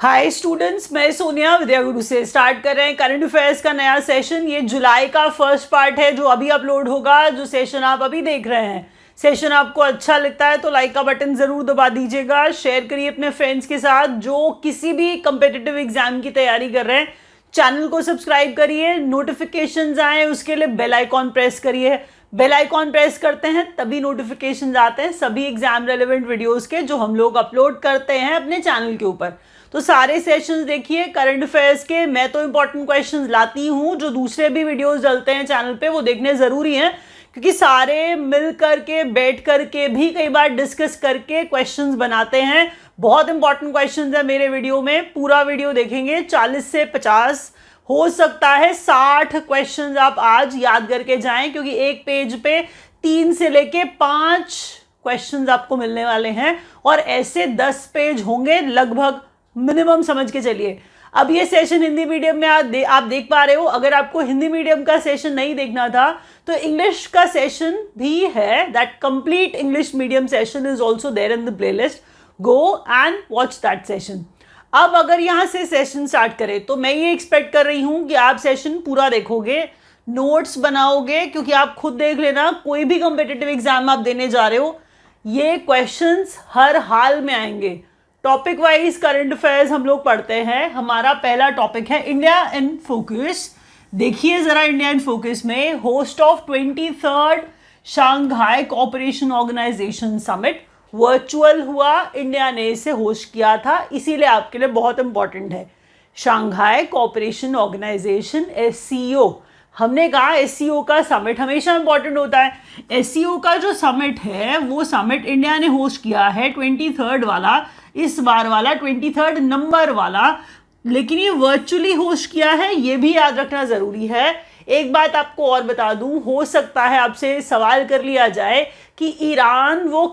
Hi students, मैं सोनिया विद्या गुरु से start कर रहे हैं करंट अफेयर्स का नया सेशन। ये जुलाई का फर्स्ट पार्ट है जो अभी अपलोड होगा। जो सेशन आप अभी देख रहे हैं, सेशन आपको अच्छा लगता है तो लाइक का बटन ज़रूर दबा दीजिएगा। शेयर करिए अपने फ्रेंड्स के साथ जो किसी भी कम्पिटिटिव एग्जाम की तैयारी कर रहे हैं। चैनल को सब्सक्राइब करिए, नोटिफिकेशंस आए उसके लिए बेल आइकॉन प्रेस करिए। बेल आइकॉन प्रेस करते हैं तभी नोटिफिकेशंस आते हैं सभी एग्जाम रेलेवेंट वीडियोस के जो हम लोग अपलोड करते हैं अपने चैनल के ऊपर। तो सारे सेशंस देखिए करंट अफेयर्स के। मैं तो इंपॉर्टेंट क्वेश्चंस लाती हूँ, जो दूसरे भी वीडियोस डलते हैं चैनल पे वो देखने ज़रूरी हैं, क्योंकि सारे मिल करके बैठ करके भी कई बार डिस्कस करके क्वेश्चंस बनाते हैं। बहुत इंपॉर्टेंट क्वेश्चंस है मेरे वीडियो में, पूरा वीडियो देखेंगे 40 से 50 हो सकता है 60 क्वेश्चंस आप आज याद करके जाएं, क्योंकि एक पेज पे 3 से लेके 5 क्वेश्चंस आपको मिलने वाले हैं और ऐसे 10 पेज होंगे लगभग, मिनिमम समझ के चलिए। अब ये सेशन हिंदी मीडियम में आप देख पा रहे हो। अगर आपको हिंदी मीडियम का सेशन नहीं देखना था तो इंग्लिश का सेशन भी है, that complete English medium session is also there in the playlist. Go and watch that session. अब अगर यहाँ से सेशन स्टार्ट करें तो मैं ये एक्सपेक्ट कर रही हूँ कि आप सेशन पूरा देखोगे, नोट्स बनाओगे, क्योंकि आप खुद देख लेना कोई भी कॉम्पिटिटिव एग्जाम आप देने जा रहे हो ये क्वेश्चंस हर हाल में आएंगे। टॉपिक वाइज करंट अफेयर्स हम लोग पढ़ते हैं। हमारा पहला टॉपिक है इंडिया इन फोकस। देखिए जरा, इंडिया इन फोकस में host of 23rd Shanghai cooperation organisation summit virtual हुआ। इंडिया ने इसे होस्ट किया था, इसीलिए आपके लिए बहुत इंपॉर्टेंट है। शंघाई कोऑपरेशन ऑर्गेनाइजेशन SCO, हमने कहा SCO का समिट हमेशा इंपॉर्टेंट होता है। SCO का जो समिट है वो समिट इंडिया ने होस्ट किया है 23rd वाला, इस बार वाला 23rd नंबर वाला, लेकिन ये वर्चुअली होस्ट किया है, ये भी याद रखना ज़रूरी है। एक बात आपको और बता दूं, हो सकता है आपसे सवाल कर लिया जाए कि ईरान वो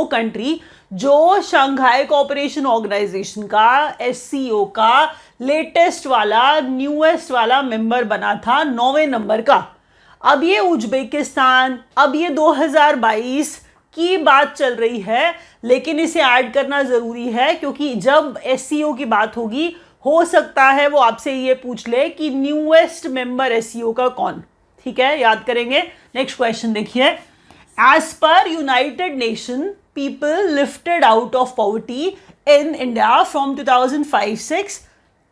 कंट्री जो शंघाई कोऑपरेशन ऑर्गेनाइजेशन का SCO का लेटेस्ट वाला न्यूएस्ट वाला मेंबर बना था 9वें नंबर का। अब ये उज्बेकिस्तान, अब ये 2022 की बात चल रही है, लेकिन इसे ऐड करना ज़रूरी है क्योंकि जब SCO की बात होगी हो सकता है वो आपसे ये पूछ ले कि न्यूएस्ट मेंबर SCO का कौन। ठीक है, याद करेंगे। नेक्स्ट क्वेश्चन देखिए, as per United Nation people lifted out of poverty in India from 2005-6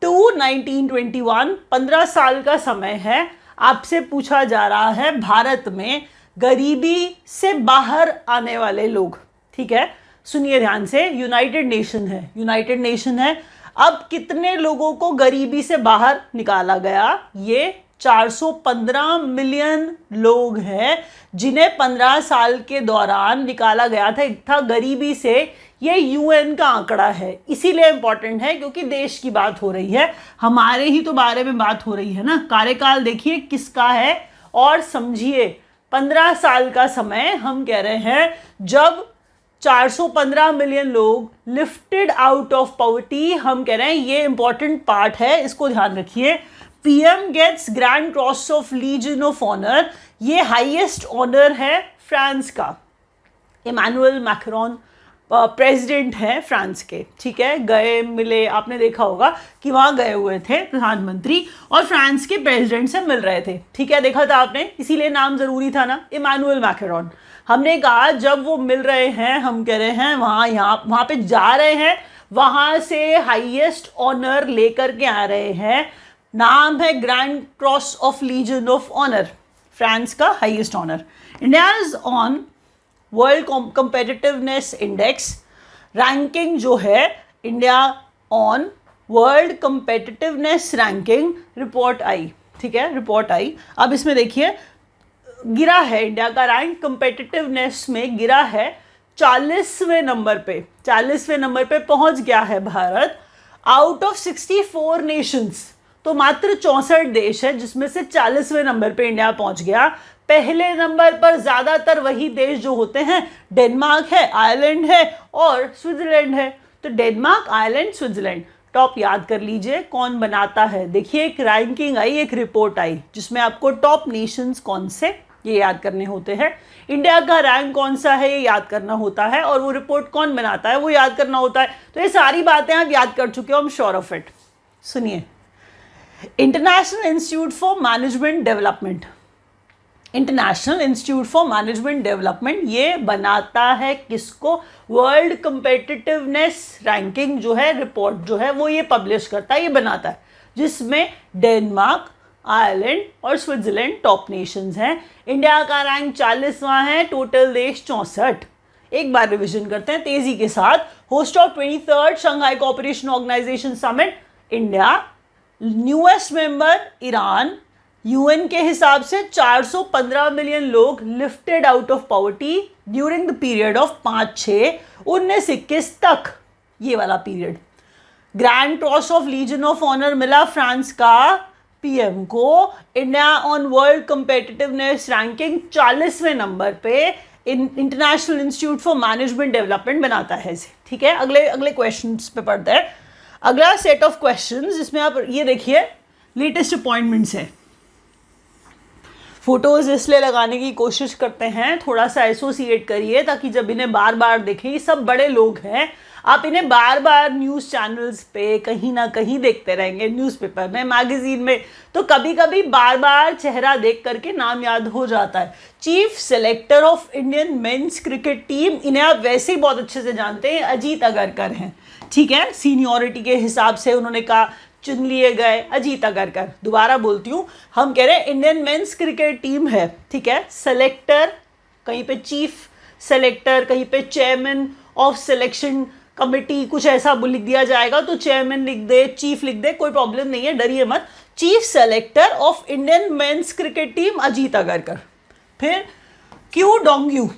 to 1921, 15 साल का समय है। आपसे पूछा जा रहा है भारत में गरीबी से बाहर आने वाले लोग। ठीक है, सुनिए ध्यान से, यूनाइटेड नेशन है। अब कितने लोगों को गरीबी से बाहर निकाला गया? ये 415 मिलियन लोग हैं जिन्हें 15 साल के दौरान निकाला गया था गरीबी से। ये UN का आंकड़ा है, इसीलिए इंपॉर्टेंट है क्योंकि देश की बात हो रही है, हमारे ही तो बारे में बात हो रही है ना। कार्यकाल देखिए किसका है और समझिए, 15 साल का समय हम कह रहे हैं जब 415 मिलियन लोग लिफ्टेड आउट ऑफ पॉवर्टी, हम कह रहे हैं ये इंपॉर्टेंट पार्ट है, इसको ध्यान रखिए। PM gets grand cross of legion of honour, ये हाईएस्ट ऑनर है फ्रांस का। इमैनुअल मैक्रोन प्रेसिडेंट है फ्रांस के। ठीक है, गए मिले, आपने देखा होगा कि वहाँ गए हुए थे प्रधानमंत्री और फ्रांस के प्रेसिडेंट से मिल रहे थे। ठीक है, देखा था आपने, इसीलिए नाम ज़रूरी था ना, इमैनुअल मैक्रोन। हमने कहा जब वो मिल रहे हैं, हम कह रहे हैं वहाँ पे जा रहे हैं, वहाँ से हाईएस्ट ऑनर लेकर के आ रहे हैं। नाम है grand cross of legion of honour, France का highest honour. India is on world competitiveness index ranking, जो है India on world competitiveness ranking report आई। ठीक है, रिपोर्ट आई। अब इसमें देखिए गिरा है, इंडिया का रैंक कॉम्पिटिटिवनेस में गिरा है 40वें नंबर पे। 40वें नंबर पे पहुंच गया है भारत, आउट ऑफ 64 नेशंस। तो मात्र 64 देश है जिसमें से 40वें नंबर पे इंडिया पहुंच गया। पहले नंबर पर ज्यादातर वही देश जो होते हैं, डेनमार्क है, आयरलैंड है और स्विट्जरलैंड है। तो डेनमार्क, आयरलैंड, स्विट्जरलैंड टॉप याद कर लीजिए कौन बनाता है। देखिए एक रैंकिंग आई, एक रिपोर्ट आई जिसमें आपको टॉप नेशंस कौन से ये याद करने होते हैं। इंडिया का रैंक कौन सा है ये याद करना होता है, और वो रिपोर्ट कौन बनाता है वो याद करना होता है। तो ये सारी बातें आप याद कर चुके हो, I am sure of it. सुनिए, international institute for management development, international institute for management development ये बनाता है किसको? वर्ल्ड कंपेटिटिवनेस रैंकिंग जो है, रिपोर्ट जो है वो ये पब्लिश करता है, ये बनाता है, जिसमें डेनमार्क, आयरलैंड और स्विट्जरलैंड टॉप नेशंस हैं। इंडिया का रैंक 40वां है, टोटल देश 64। एक बार रिवीजन करते हैं तेजी के साथ। Host of 23rd Shanghai cooperation organisation summit India, newest member Iran, UN के हिसाब से 415 मिलियन लोग lifted out of poverty during the period of 5-6-19-21 तक, ये वाला period. Grand cross of legion of honour मिला फ्रांस का पीएम को। India on world competitiveness ranking 40वें नंबर पे international institute for management development बनाता है इसे। ठीक है, अगले क्वेश्चंस पे पढ़ते हैं। अगला सेट ऑफ क्वेश्चंस जिसमें आप ये देखिए लेटेस्ट अपॉइंटमेंट्स है। फोटोज इसलिए लगाने की कोशिश करते हैं, थोड़ा सा एसोसिएट करिए ताकि जब इन्हें बार बार देखें, ये सब बड़े लोग हैं, आप इन्हें बार बार न्यूज़ चैनल्स पे कहीं ना कहीं देखते रहेंगे, न्यूज़पेपर में, मैगजीन में, तो कभी कभी बार बार चेहरा देख करके नाम याद हो जाता है। Chief selector of Indian men's cricket team, इन्हें आप वैसे ही बहुत अच्छे से जानते हैं, अजीत अगरकर हैं। ठीक है, सीनियरिटी के हिसाब से उन्होंने कहा चुन लिए गए अजीत अगरकर। दोबारा बोलती हूँ, हम कह रहे हैं इंडियन मेंस क्रिकेट टीम है, ठीक है, सेलेक्टर कहीं पे चीफ सेलेक्टर, कहीं पे चेयरमैन ऑफ सिलेक्शन कमेटी, कुछ ऐसा लिख दिया जाएगा तो चेयरमैन लिख दे, चीफ लिख दे, कोई प्रॉब्लम नहीं है, डरिए मत। Chief selector of Indian men's cricket team Ajit Agarkar. फिर क्यू डोंगयू,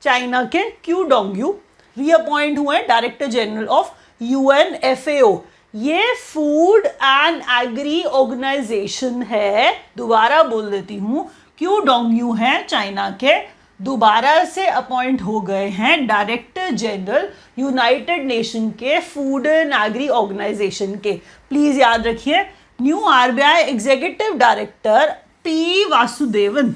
चाइना के क्यू डोंगयू रीअपॉइंट हुए डायरेक्टर जनरल ऑफ UNFAO, ये फूड एंड एग्री ऑर्गेनाइजेशन है। दोबारा बोल देती हूँ, क्यू डोंगयू है चाइना के, दोबारा से अपॉइंट हो गए हैं डायरेक्टर जनरल यूनाइटेड नेशन के फूड एंड एग्री ऑर्गेनाइजेशन के। प्लीज याद रखिए, new RBI executive director P Vasudevan.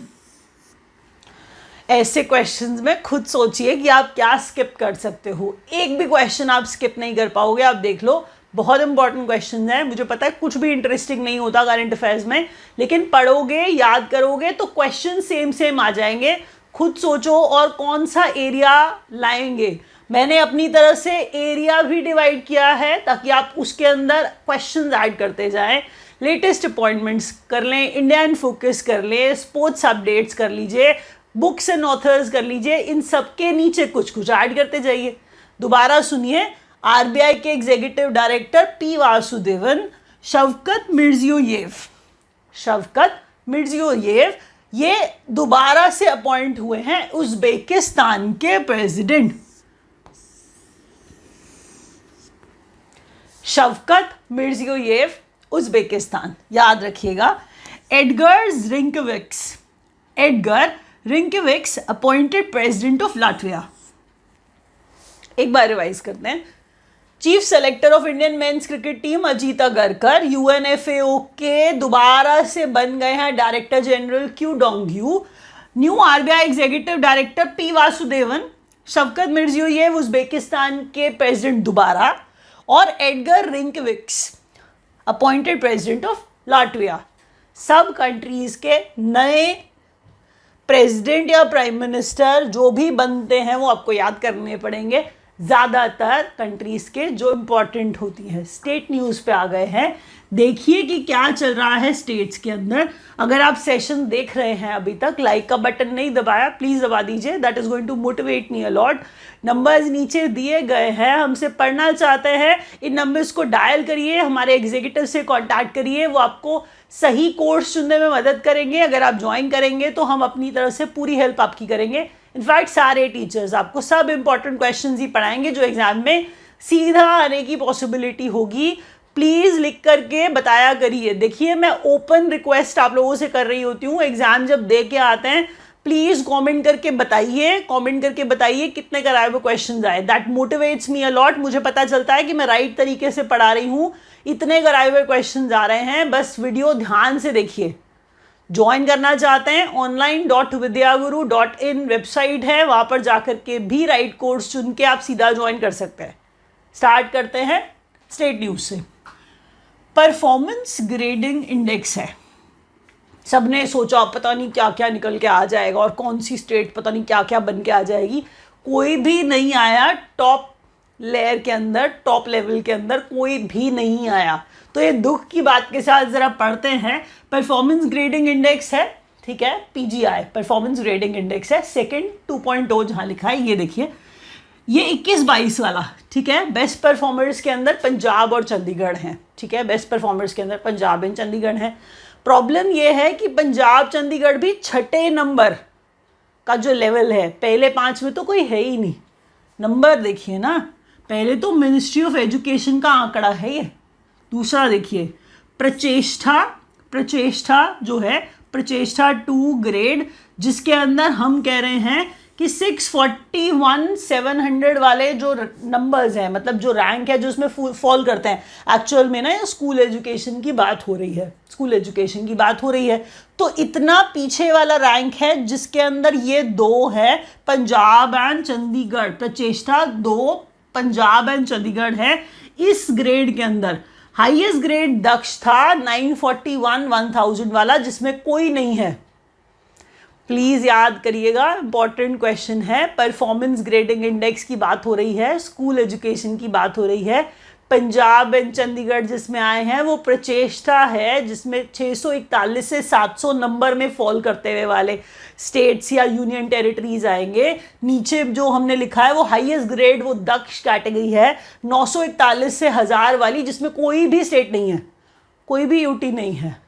ऐसे क्वेश्चंस में खुद सोचिए कि आप क्या स्किप कर सकते हो, एक भी क्वेश्चन आप स्किप नहीं कर पाओगे। आप देख लो, बहुत इंपॉर्टेंट क्वेश्चन है, मुझे पता है कुछ भी इंटरेस्टिंग नहीं होता करंट अफेयर्स में, लेकिन पढ़ोगे, याद करोगे तो क्वेश्चन सेम आ जाएंगे। खुद सोचो और कौन सा एरिया लाएंगे। मैंने अपनी तरफ से एरिया भी डिवाइड किया है ताकि आप उसके अंदर क्वेश्चंस ऐड करते जाएं। लेटेस्ट अपॉइंटमेंट्स कर लें, इंडिया इन फोकस कर लें, स्पोर्ट्स अपडेट्स कर लीजिए, बुक्स एंड ऑथर्स कर लीजिए, इन सब के नीचे कुछ कुछ ऐड करते जाइए। दोबारा सुनिए, RBI के executive director P Vasudevan, Shavkat Mirziyoyev, Shavkat Mirziyoyev ये दोबारा से अपॉइंट हुए हैं उज्बेकिस्तान के प्रेसिडेंट। शवकत मिर्जियोयेव, उज्बेकिस्तान, याद रखिएगा। Edgar Rinkevics appointed president of Latvia. एक बार रिवाइज करते हैं। Chief selector of Indian men's cricket team Ajit Agarkar, UNFAO के दोबारा से बन गए हैं director general Qu Dongyu. New RBI executive director P Vasudevan, Shavkat Mirziyoyev Uzbekistan के प्रेसिडेंट दोबारा, और Edgar Rinkevics appointed president of Latvia. सब कंट्रीज के नए प्रेसिडेंट या प्राइम मिनिस्टर जो भी बनते हैं वो आपको याद करने पड़ेंगे, ज़्यादातर कंट्रीज़ के जो इम्पॉर्टेंट होती हैं। स्टेट न्यूज़ पे आ गए हैं, देखिए कि क्या चल रहा है स्टेट्स के अंदर। अगर आप सेशन देख रहे हैं अभी तक, लाइक का बटन नहीं दबाया, प्लीज़ दबा दीजिए, that is going to motivate me a lot. Numbers नीचे दिए गए हैं, हमसे पढ़ना चाहते हैं, इन नंबर्स को डायल करिए, हमारे एग्जीक्यूटिव से कॉन्टैक्ट करिए, वो आपको सही कोर्स चुनने में मदद करेंगे। अगर आप ज्वाइन करेंगे तो हम अपनी तरफ से पूरी हेल्प आपकी करेंगे। इनफैक्ट सारे टीचर्स आपको सब इंपॉर्टेंट क्वेश्चंस ही पढ़ाएंगे जो एग्जाम में सीधा आने की पॉसिबिलिटी होगी। प्लीज़ लिख करके बताया करिए। देखिए, मैं ओपन रिक्वेस्ट आप लोगों से कर रही होती हूँ, एग्जाम जब दे के आते हैं प्लीज़ कमेंट करके बताइए कितने कराए हुए क्वेश्चन आए। That motivates me a lot. मुझे पता चलता है कि मैं राइट तरीके से पढ़ा रही हूँ। इतने कराए हुए क्वेश्चन आ रहे हैं, बस वीडियो ध्यान से देखिए, ज्वाइन करना चाहते हैं online.vidyaguru.in वेबसाइट है, वहाँ पर जाकर के भी राइट कोर्स चुन के आप सीधा ज्वाइन कर सकते हैं। स्टार्ट करते हैं स्टेट न्यूज़ से। परफॉर्मेंस ग्रेडिंग इंडेक्स है। सबने सोचा पता नहीं क्या क्या निकल के आ जाएगा और कौन सी स्टेट पता नहीं क्या क्या बन के आ जाएगी, कोई भी नहीं आया। टॉप लेयर के अंदर, टॉप लेवल के अंदर कोई भी नहीं आया। तो ये दुख की बात के साथ ज़रा पढ़ते हैं। परफॉर्मेंस ग्रेडिंग इंडेक्स है, ठीक है, PGI परफॉर्मेंस ग्रेडिंग इंडेक्स है। सेकेंड 2.0 जहाँ लिखा है ये देखिए, ये 21-22 वाला, ठीक है। बेस्ट परफॉर्मर्स के अंदर पंजाब और चंडीगढ़ हैं, ठीक है। बेस्ट परफॉर्मर्स के अंदर पंजाब एंड चंडीगढ़ हैं। प्रॉब्लम ये है कि पंजाब चंडीगढ़ भी 6ठे नंबर का जो लेवल है, पहले 5 में तो कोई है ही नहीं। नंबर देखिए ना, पहले तो मिनिस्ट्री ऑफ एजुकेशन का आंकड़ा है ये। दूसरा देखिए प्रचेष्टा जो है, प्रचेष्टा 2 ग्रेड, जिसके अंदर हम कह रहे हैं कि 641,700 वाले जो नंबर्स हैं, मतलब जो रैंक है जो उसमें फॉल करते हैं। एक्चुअल में ना ये स्कूल एजुकेशन की बात हो रही है, स्कूल एजुकेशन की बात हो रही है। तो इतना पीछे वाला रैंक है जिसके अंदर ये 2 है, पंजाब एंड चंडीगढ़। प्रचेष्टा 2 पंजाब एंड चंडीगढ़ है। इस ग्रेड के अंदर हाईएस्ट ग्रेड दक्ष था 941 1000 वाला, जिसमें कोई नहीं है। प्लीज़ याद करिएगा, इंपॉर्टेंट क्वेश्चन है। परफॉर्मेंस ग्रेडिंग इंडेक्स की बात हो रही है, स्कूल एजुकेशन की बात हो रही है। पंजाब एंड चंडीगढ़ जिसमें आए हैं वो प्रचेष्टा है, जिसमें 641 से 700 नंबर में फॉल करते हुए वाले स्टेट्स या यूनियन टेरिटरीज आएंगे। नीचे जो हमने लिखा है वो हाईएस्ट ग्रेड, वो दक्ष कैटेगरी है 941 से 1000 वाली, जिसमें कोई भी स्टेट नहीं है, कोई भी यूटी नहीं है।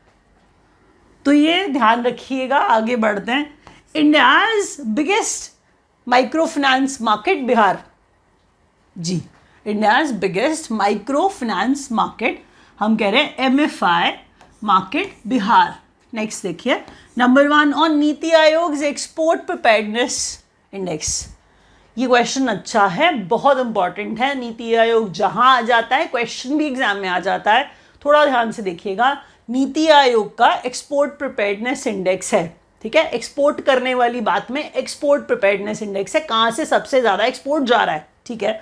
तो ये ध्यान रखिएगा। आगे बढ़ते हैं। India's biggest micro finance market Bihar. जी, India's biggest micro finance market, हम कह रहे हैं MFI मार्केट बिहार। नेक्स्ट देखिए, number 1 on NITI Aayog export preparedness index. ये क्वेश्चन अच्छा है, बहुत इंपॉर्टेंट है। नीति आयोग जहां आ जाता है, क्वेश्चन भी एग्जाम में आ जाता है, थोड़ा ध्यान से देखिएगा। नीति आयोग का एक्सपोर्ट प्रिपेयर्डनेस इंडेक्स है, ठीक है। एक्सपोर्ट करने वाली बात में एक्सपोर्ट प्रिपेयर्डनेस इंडेक्स है, कहाँ से सबसे ज़्यादा एक्सपोर्ट जा रहा है, ठीक है।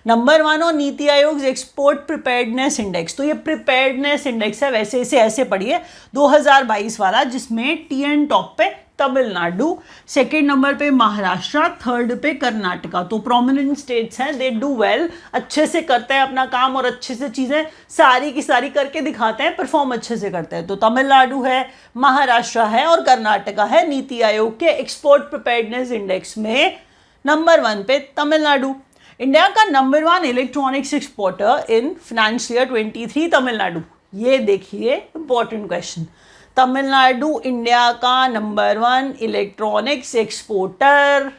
नंबर 1 और नीति आयोग एक्सपोर्ट प्रिपेयर्डनेस इंडेक्स, तो ये प्रिपेयर्डनेस इंडेक्स है, वैसे इसे ऐसे पढ़िए 2022 वाला, जिसमें TN टॉप पे तमिलनाडु, सेकेंड नंबर पे महाराष्ट्र, थर्ड पे कर्नाटका। तो प्रोमिनेंट स्टेट्स हैं, दे डू वेल, अच्छे से करते हैं अपना काम और अच्छे से चीज़ें सारी की सारी करके दिखाते हैं, परफॉर्म अच्छे से करते हैं। तो तमिलनाडु है, महाराष्ट्र है और कर्नाटका है नीति आयोग के एक्सपोर्ट प्रिपेयर्डनेस इंडेक्स में। नंबर 1 पे तमिलनाडु। इंडिया का number 1 electronics exporter in financial year 23 Tamil Nadu. ये देखिए इंपॉर्टेंट क्वेश्चन, तमिलनाडु इंडिया का नंबर 1 इलेक्ट्रॉनिक्स एक्सपोर्टर।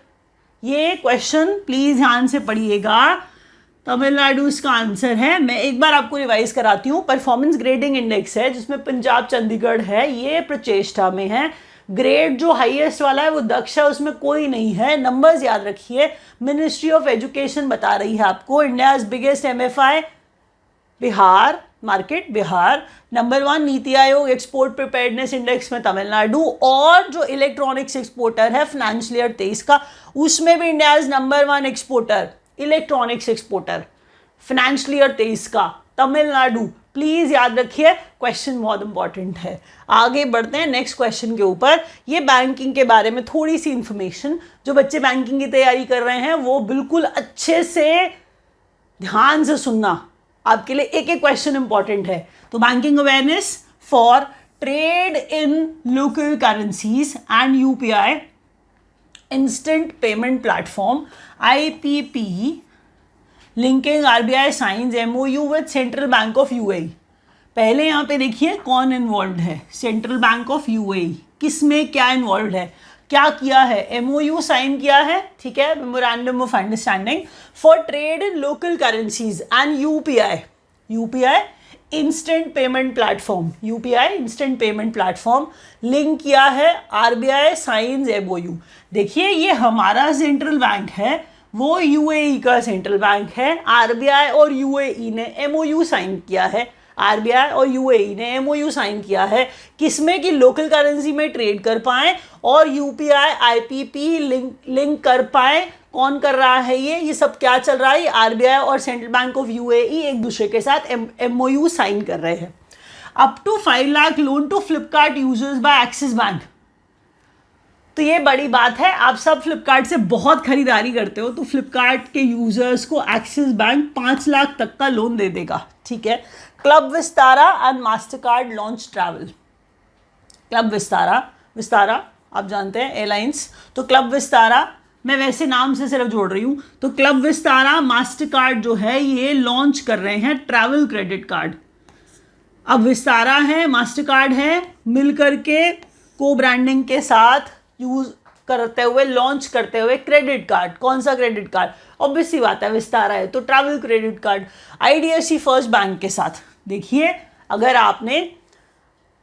ये क्वेश्चन प्लीज ध्यान से पढ़िएगा, तमिलनाडु इसका आंसर है। मैं एक बार आपको रिवाइज कराती हूँ। परफॉर्मेंस ग्रेडिंग इंडेक्स है जिसमें पंजाब चंडीगढ़ है, ये प्रचेष्टा में है। ग्रेड जो हाईएस्ट वाला है वो दक्ष है, उसमें कोई नहीं है। नंबर्स याद रखिए, मिनिस्ट्री ऑफ एजुकेशन बता रही है आपको। India's biggest MFI Bihar market Bihar. Number 1 नीति आयोग एक्सपोर्ट प्रिपेयर्डनेस इंडेक्स में तमिलनाडु, और जो इलेक्ट्रॉनिक्स एक्सपोर्टर है फाइनेंशियल ईयर 23 का, उसमें भी India is number 1 exporter, electronics exporter financial year 23 का तमिलनाडु। प्लीज याद रखिए, क्वेश्चन बहुत इंपॉर्टेंट है। आगे बढ़ते हैं नेक्स्ट क्वेश्चन के ऊपर। ये बैंकिंग के बारे में थोड़ी सी इंफॉर्मेशन, जो बच्चे बैंकिंग की तैयारी कर रहे हैं वो बिल्कुल अच्छे से ध्यान से सुनना, आपके लिए एक एक क्वेश्चन इंपॉर्टेंट है। तो banking awareness for trade in local currencies and UPI instant payment platform IPP linking RBI science MOU with central bank of UAE। पहले यहाँ पे देखिए कौन इन्वॉल्व है, सेंट्रल बैंक ऑफ UAE। किस में क्या इन्वॉल्व है, क्या किया है, MOU साइन किया है, ठीक है, memorandum of understanding for trade in local currencies and UPI instant payment platform, UPI instant payment platform link किया है RBI साइंस MOU। देखिए ये हमारा सेंट्रल बैंक है, वो UAE का सेंट्रल बैंक है। RBI और UAE ने MOU साइन किया है। आरबीआई और यूएई ने एमओयू साइन किया है, किसमें कि लोकल करेंसी में ट्रेड कर पाएँ और यूपीआई आईपीपी लिंक कर पाएँ। कौन कर रहा है ये सब क्या चल रहा है? आरबीआई और सेंट्रल बैंक ऑफ यूएई एक दूसरे के साथ एमओयू साइन कर रहे हैं। Up to 5 lakh loan to Flipkart users by Axis Bank. तो ये बड़ी बात है, आप सब फ्लिपकार्ट से बहुत खरीदारी करते हो, तो फ्लिपकार्ट के यूजर्स को एक्सिस बैंक 5 लाख तक का लोन दे देगा, ठीक है। Club Vistara and Mastercard launch travel. Club Vistara आप जानते हैं एयरलाइंस, तो क्लब विस्तारा मैं वैसे नाम से सिर्फ जोड़ रही हूँ, तो क्लब विस्तारा मास्टरकार्ड जो है ये लॉन्च कर रहे हैं ट्रैवल क्रेडिट कार्ड। अब विस्तारा है, मास्टरकार्ड है, मिलकर के को ब्रांडिंग के साथ यूज करते हुए लॉन्च करते हुए क्रेडिट कार्ड। कौन सा क्रेडिट कार्ड? ऑब्वियस सी बात है, विस्तारा है तो travel credit card IDFC first bank के साथ। देखिए, अगर आपने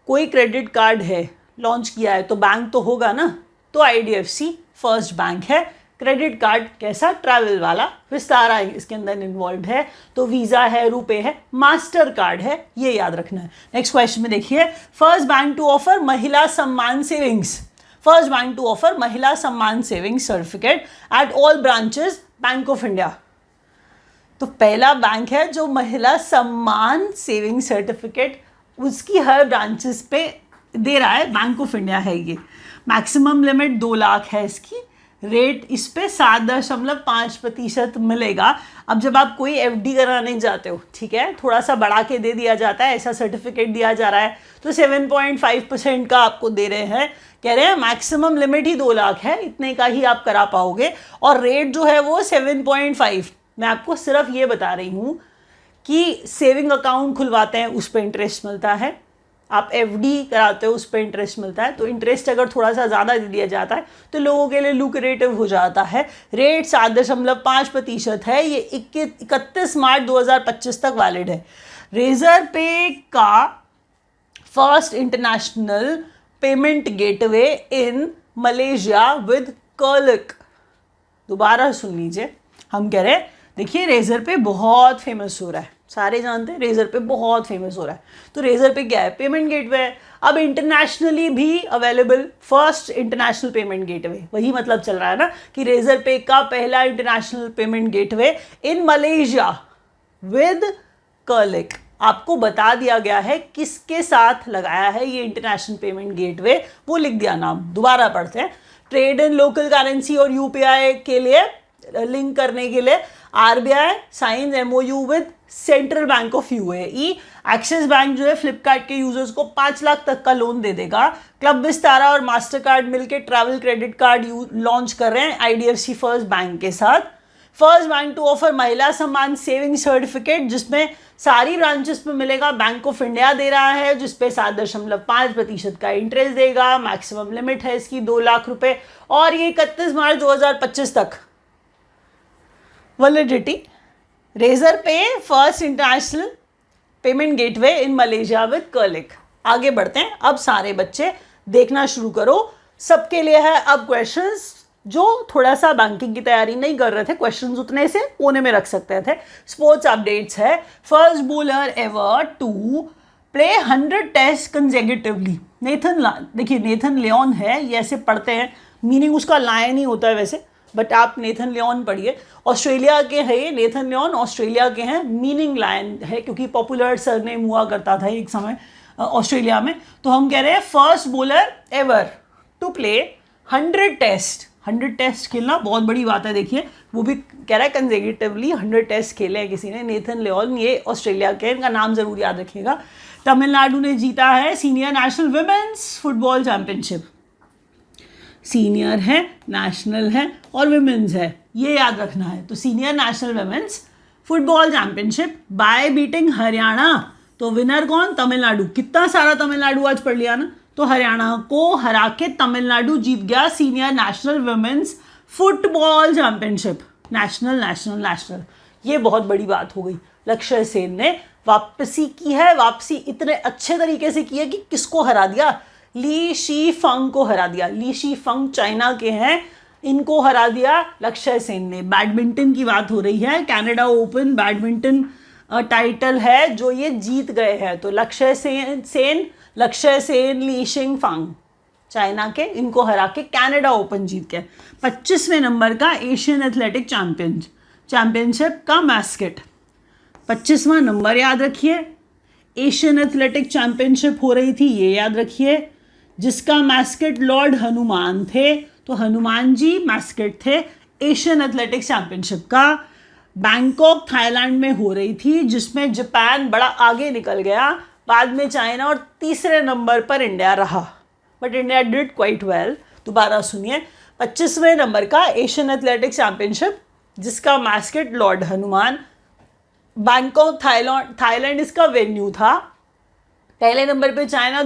कोई क्रेडिट कार्ड है लॉन्च किया है तो बैंक तो होगा ना, तो आईडीएफसी फर्स्ट बैंक है। क्रेडिट कार्ड कैसा? ट्रैवल वाला। विस्तारा इसके अंदर इन्वॉल्व है, तो वीज़ा है, रुपए है, मास्टर कार्ड है, ये याद रखना है। नेक्स्ट क्वेश्चन में देखिए, first bank to offer Mahila Samman savings. First bank to offer Mahila Samman savings certificate at all branches Bank of India. तो पहला बैंक है जो महिला सम्मान सेविंग सर्टिफिकेट उसकी हर ब्रांचेस पे दे रहा है, बैंक ऑफ इंडिया है ये। मैक्सिमम लिमिट 2 लाख है इसकी, रेट इस पे 7.5% मिलेगा। अब जब आप कोई एफडी कराने जाते हो, ठीक है, थोड़ा सा बढ़ा के दे दिया जाता है, ऐसा सर्टिफिकेट दिया जा रहा है, तो 7.5% का आपको दे रहे हैं। कह रहे हैं मैक्सिमम लिमिट ही 2 लाख है, इतने का ही आप करा पाओगे, और रेट जो है वो 7.5। मैं आपको सिर्फ ये बता रही हूँ कि सेविंग अकाउंट खुलवाते हैं उस पर इंटरेस्ट मिलता है, आप एफडी कराते हो उस पर इंटरेस्ट मिलता है, तो इंटरेस्ट अगर थोड़ा सा ज़्यादा दे दिया जाता है तो लोगों के लिए लुक्रेटिव हो जाता है। रेट 7.5% है, ये 31 मार्च 2025 तक वैलिड है। रेजर पे का first international payment gateway in Malaysia with Curlec. दोबारा सुन लीजिए, हम कह रहे हैं देखिए रेजर पे बहुत फेमस हो रहा है, सारे जानते हैं रेजर पे बहुत फेमस हो रहा है, तो रेजर पे क्या है? पेमेंट गेटवे है। अब इंटरनेशनली भी available first international payment gateway, वही मतलब चल रहा है ना कि रेजर पे का पहला international payment gateway in Malaysia with Curlec. आपको बता दिया गया है किसके साथ लगाया है ये इंटरनेशनल पेमेंट गेटवे, वो लिख दिया नाम। दोबारा पढ़ते हैं, ट्रेड इन लोकल करेंसी और यूपीआई के लिए लिंक करने के लिए RBI science MOU with central bank of UAE. Axis bank जो है फ्लिपकार्ट के यूजर्स को 5 लाख तक का लोन दे देगा। क्लब विस्तारा और मास्टर कार्ड मिलकर ट्रैवल क्रेडिट कार्ड लॉन्च कर रहे हैं आईडीएफसी फर्स्ट बैंक के साथ। First bank to offer Mahila सम्मान सेविंग सर्टिफिकेट, जिसमें सारी ब्रांचेस में मिलेगा, बैंक ऑफ इंडिया दे रहा है, जिसपे 7.5% का इंटरेस्ट देगा। मैक्सिमम लिमिट है इसकी 2 लाख रुपए, और ये 31 मार्च 2025 तक validity. Razorpay first international payment gateway in Malaysia with Curlec. आगे बढ़ते हैं, अब सारे बच्चे देखना शुरू करो, सबके लिए है अब क्वेश्चंस। जो थोड़ा सा बैंकिंग की तैयारी नहीं कर रहे थे, क्वेश्चंस उतने से कोने में रख सकते थे। स्पोर्ट्स अपडेट्स है, first bowler ever to play 100 test consecutively. देखिए नेथन लियोन है, ये ऐसे पढ़ते हैं, मीनिंग उसका लायन ही होता है वैसे, बट आप नेथन लियोन पढ़िए। ऑस्ट्रेलिया के हैं ये, नेथन लियोन ऑस्ट्रेलिया के हैं, मीनिंग लायन है क्योंकि पॉपुलर सरनेम हुआ करता था एक समय ऑस्ट्रेलिया में। तो हम कह रहे हैं first bowler ever to play 100 test. 100 test खेलना बहुत बड़ी बात है। देखिए वो भी कह रहा है कंसेक्यूटिवली 100 टेस्ट खेले हैं किसी ने। नेथन लियोन ये ऑस्ट्रेलिया के, इनका नाम जरूर याद रखिएगा। तमिलनाडु ने जीता है senior national women's football championship. Senior है, नेशनल है और विमेंस है, ये याद रखना है। तो senior national women's football championship by beating Haryana. तो विनर कौन? तमिलनाडु। कितना सारा तमिलनाडु आज पढ़ लिया ना। तो हरियाणा को हरा के तमिलनाडु जीत गया senior national women's football championship. National, ये बहुत बड़ी बात हो गई। लक्ष्य सेन ने वापसी की है, वापसी इतने अच्छे तरीके से की है कि किसको हरा दिया? ली शी फंग को हरा दिया। ली शी फंग चाइना के हैं, इनको हरा दिया लक्ष्य सेन ने। बैडमिंटन की बात हो रही है, कनाडा ओपन बैडमिंटन टाइटल है जो ये जीत गए हैं। तो लक्ष्य सेन ली शिंगफांग चाइना के, इनको हरा के कनाडा ओपन जीत गए। 25वें नंबर का एशियन एथलेटिक चैंपियनशिप का मैस्केट। 25वां नंबर याद रखिए। एशियन एथलेटिक चैंपियनशिप हो रही थी, ये याद रखिए, जिसका मैस्केट लॉर्ड हनुमान थे। तो हनुमान जी मैस्केट थे एशियन एथलेटिक्स चैंपियनशिप का। बैंकॉक थाईलैंड में हो रही थी, जिसमें जापान बड़ा आगे निकल गया, बाद में चाइना, और तीसरे नंबर पर इंडिया रहा, but India did quite well. दोबारा सुनिए, 25वें नंबर का एशियन एथलेटिक्स चैंपियनशिप जिसका mascot Lord Hanuman, Bangkok Thailand इसका वेन्यू था। पहले नंबर पे चाइना,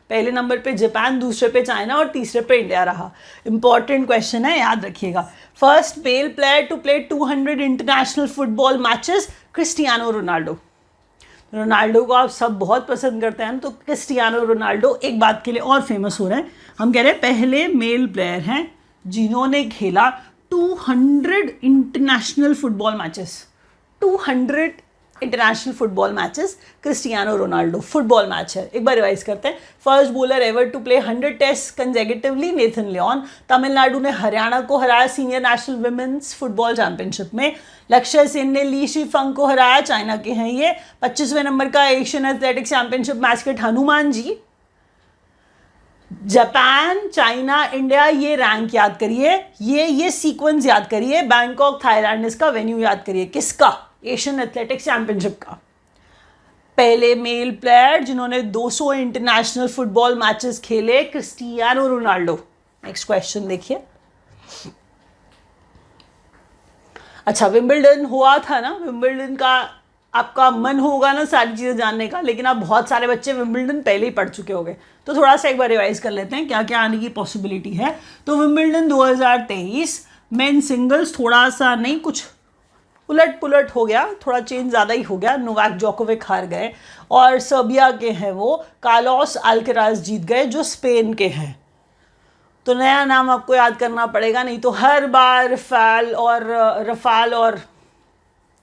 पहले नंबर पे जापान, दूसरे पे चाइना और तीसरे पे इंडिया रहा। इंपॉर्टेंट क्वेश्चन है, याद रखिएगा। First male player to play 200 international football matches, Cristiano Ronaldo. Ronaldo को आप सब बहुत पसंद करते हैं, तो क्रिस्टियानो रोनाल्डो एक बात के लिए और फेमस हो रहे हैं। हम कह रहे हैं पहले मेल प्लेयर हैं जिन्होंने खेला 200 international football matches. 200 international football matches Cristiano Ronaldo. Football match है, एक बार रिवाइज करते हैं। First bowler ever to play 100 test consecutively, Nathan Lyon. Tamil Nadu ने हरियाणा को हराया senior national women's football championship में। लक्ष्य सेन ने ली शिफंग को हराया, चाइना के हैं ये। 25वें नंबर का Asian athletics championship mascot Hanuman ji. Japan, China, India, ये रैंक याद करिए, ये सीक्वेंस याद करिए। बैंकॉक थाईलैंड इसका वेन्यू याद करिए, किसका? एशियन एथलेटिक्स चैंपियनशिप का। पहले मेल प्लेयर जिन्होंने 200 इंटरनेशनल फुटबॉल मैचेस खेले, क्रिस्टियानो रोनाल्डो। नेक्स्ट क्वेश्चन देखिए। अच्छा, विंबलडन हुआ था ना, विंबलडन का आपका मन होगा ना सारी चीज़ें जानने का, लेकिन आप बहुत सारे बच्चे विंबलडन पहले ही पढ़ चुके होंगे, तो थोड़ा सा एक बार रिवाइज कर लेते हैं क्या क्या आने की पॉसिबिलिटी है। तो विंबलडन 2023 मेन सिंगल्स, थोड़ा सा नहीं, कुछ उलट पुलट हो गया, थोड़ा चेंज ज़्यादा ही हो गया। नोवाक जोकोविक हार गए और सर्बिया के हैं वो कार्लोस अल्कराज जीत गए जो स्पेन के हैं। तो नया नाम आपको याद करना पड़ेगा, नहीं तो हर बार रफाल और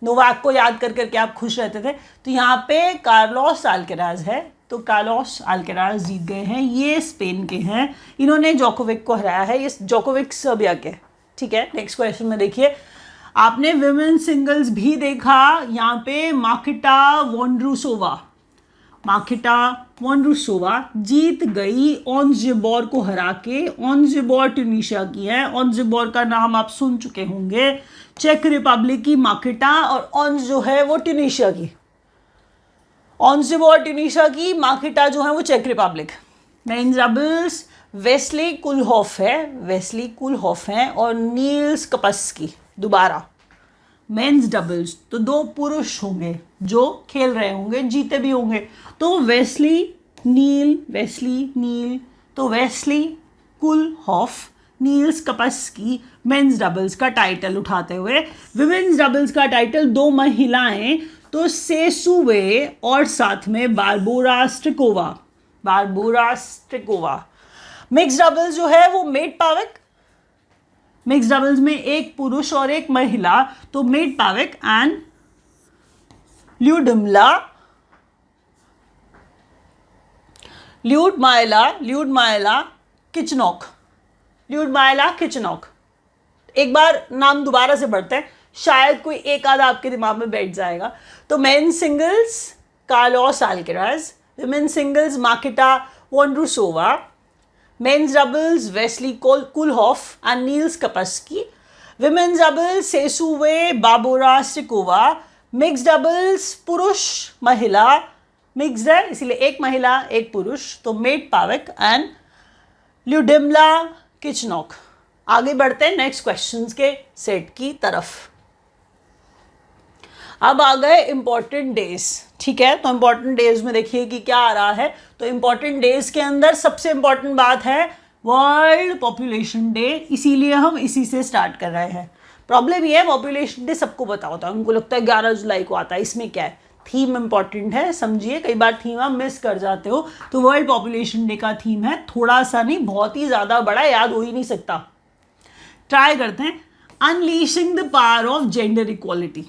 नोवाक को याद कर करके आप खुश रहते थे। तो यहाँ पे कार्लोस अल्कराज है, तो कार्लोस अल्कराज जीत गए हैं, ये स्पेन के हैं, इन्होंने जोकोविक को हराया है, ये जोकोविक सर्बिया के। ठीक है, नेक्स्ट क्वेश्चन में देखिए। आपने विमेन सिंगल्स भी देखा, यहाँ पे मार्केटा वोंड्रुसोवा जीत गई ऑन्जेबोर को हरा के। ऑन्जेबोर ट्यूनीशिया की है, ऑन्जेबोर का नाम आप सुन चुके होंगे। चेक रिपब्लिक की मार्केटा, और ऑन्ज जो है वो ट्यूनीशिया की। ऑन्जेबोर ट्यूनीशिया की, मार्केटा जो है वो चेक republic. Men's doubles Wesley Koolhof है और नील्स कपस्की। दोबारा मेंस डबल्स, तो दो पुरुष होंगे जो खेल रहे होंगे, जीते भी होंगे। तो वेस्ली नील, तो वेस्ली कुलहॉफ, नील्स कपस्की मेंस डबल्स का टाइटल उठाते हुए। विमेन्स डबल्स का टाइटल दो महिलाएं, तो सेसुवे और साथ में बारबोरा स्ट्रिकोवा। मिक्स डबल्स जो है वो मेट पावेक, मिक्स डबल्स में एक पुरुष और एक महिला, तो मेट पावेक एंड ल्यूडमाइला किचनॉक। एक बार नाम दोबारा से पढ़ते हैं, शायद कोई एक आधा आपके दिमाग में बैठ जाएगा। तो men singles Carlos Alcaraz, women singles Marketa Vondrousova, men's doubles Wesley Kulhoff and Niels Kapusky, women's doubles सेसुवे बाबोरा स्टिकोवा, mixed doubles पुरुष महिला, मिक्स्ड है इसीलिए एक महिला एक पुरुष, तो मेट पावेक एंड ल्यूडिमला किचनॉक। आगे बढ़ते हैं नेक्स्ट क्वेश्चंस के सेट की तरफ। अब आ गए इंपॉर्टेंट डेज। ठीक है, तो इंपॉर्टेंट डेज में देखिए कि क्या आ रहा है। तो इंपॉर्टेंट डेज के अंदर सबसे इंपॉर्टेंट बात है वर्ल्ड पॉपुलेशन डे, इसीलिए हम इसी से स्टार्ट कर रहे हैं। प्रॉब्लम ये है पॉपुलेशन डे सबको पता होता है, उनको लगता है 11 जुलाई को आता है। इसमें क्या है, थीम इंपॉर्टेंट है, समझिए। कई बार थीम आप मिस कर जाते हो। तो वर्ल्ड पॉपुलेशन डे का थीम है, थोड़ा सा नहीं बहुत ही ज़्यादा बड़ा, याद हो ही नहीं सकता। ट्राई करते हैं। Unleashing the power of gender equality.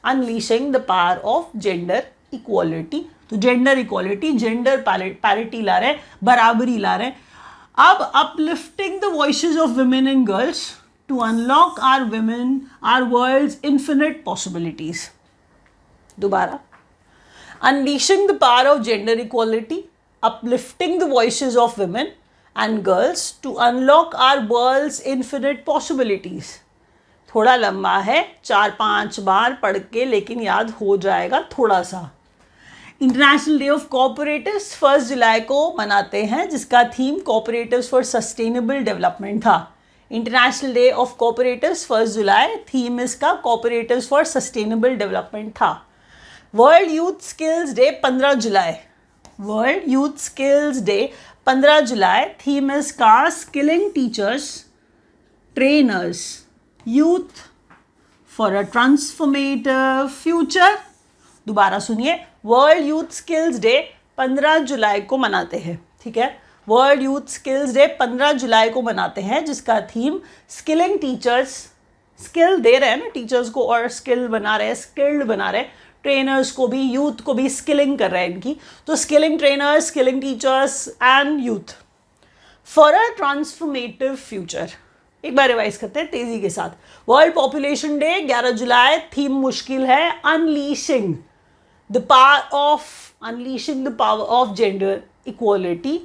Unleashing the power of gender equality. तो जेंडर इक्वालिटी, जेंडर पैरिटी ला रहे हैं, बराबरी ला रहे हैं। अब uplifting the voices of women and girls to unlock our world's infinite possibilities। दोबारा, unleashing the power of gender equality, uplifting the voices of women and girls to unlock our world's infinite possibilities। थोड़ा लंबा है, 4-5 बार पढ़ के लेकिन याद हो जाएगा थोड़ा सा। इंटरनेशनल डे ऑफ कोऑपरेटिव्स 1 जुलाई को मनाते हैं, जिसका theme cooperatives for sustainable development था। इंटरनेशनल डे ऑफ कोऑपरेटिव्स 1 जुलाई, थीम इसका कोऑपरेटिव्स फॉर सस्टेनेबल डेवलपमेंट था। वर्ल्ड यूथ स्किल्स डे 15 जुलाई, वर्ल्ड यूथ स्किल्स डे 15 जुलाई, थीम इसका skilling teachers, trainers, youth for a transformative future. दोबारा सुनिए, world youth skills day 15 जुलाई को मनाते हैं, ठीक है। वर्ल्ड यूथ स्किल्स डे 15 जुलाई को मनाते हैं, जिसका थीम स्किलिंग टीचर्स, स्किल दे रहे हैं ना टीचर्स को और स्किल बना रहे हैं, स्किल्ड बना रहे हैं, ट्रेनर्स को भी, यूथ को भी स्किलिंग कर रहे हैं इनकी। तो skilling trainers, skilling teachers and youth for a transformative future. एक बार रिवाइज करते हैं तेजी के साथ। वर्ल्ड पॉपुलेशन डे 11 जुलाई, थीम मुश्किल है, unleashing the unleashing the power of gender equality,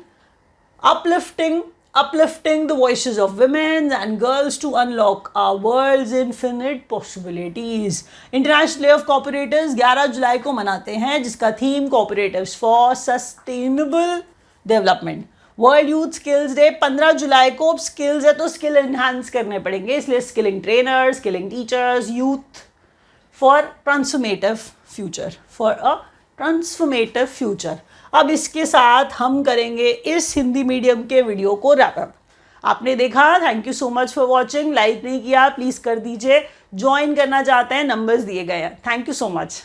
uplifting the voices of women and girls to unlock our world's infinite possibilities। International day of cooperatives 11 जुलाई को मनाते हैं, जिसका theme cooperatives for sustainable development. World youth skills day 15 जुलाई को, skills है तो skill enhance करने पड़ेंगे, इसलिए skilling trainers, skilling teachers, youth for transformative future, for a transformative future. अब इसके साथ हम करेंगे इस हिंदी मीडियम के वीडियो को रैप अप। आपने देखा, thank you so much for watching. Like नहीं किया प्लीज़ कर दीजिए, ज्वाइन करना चाहते हैं नंबर्स दिए गए हैं। Thank you so much.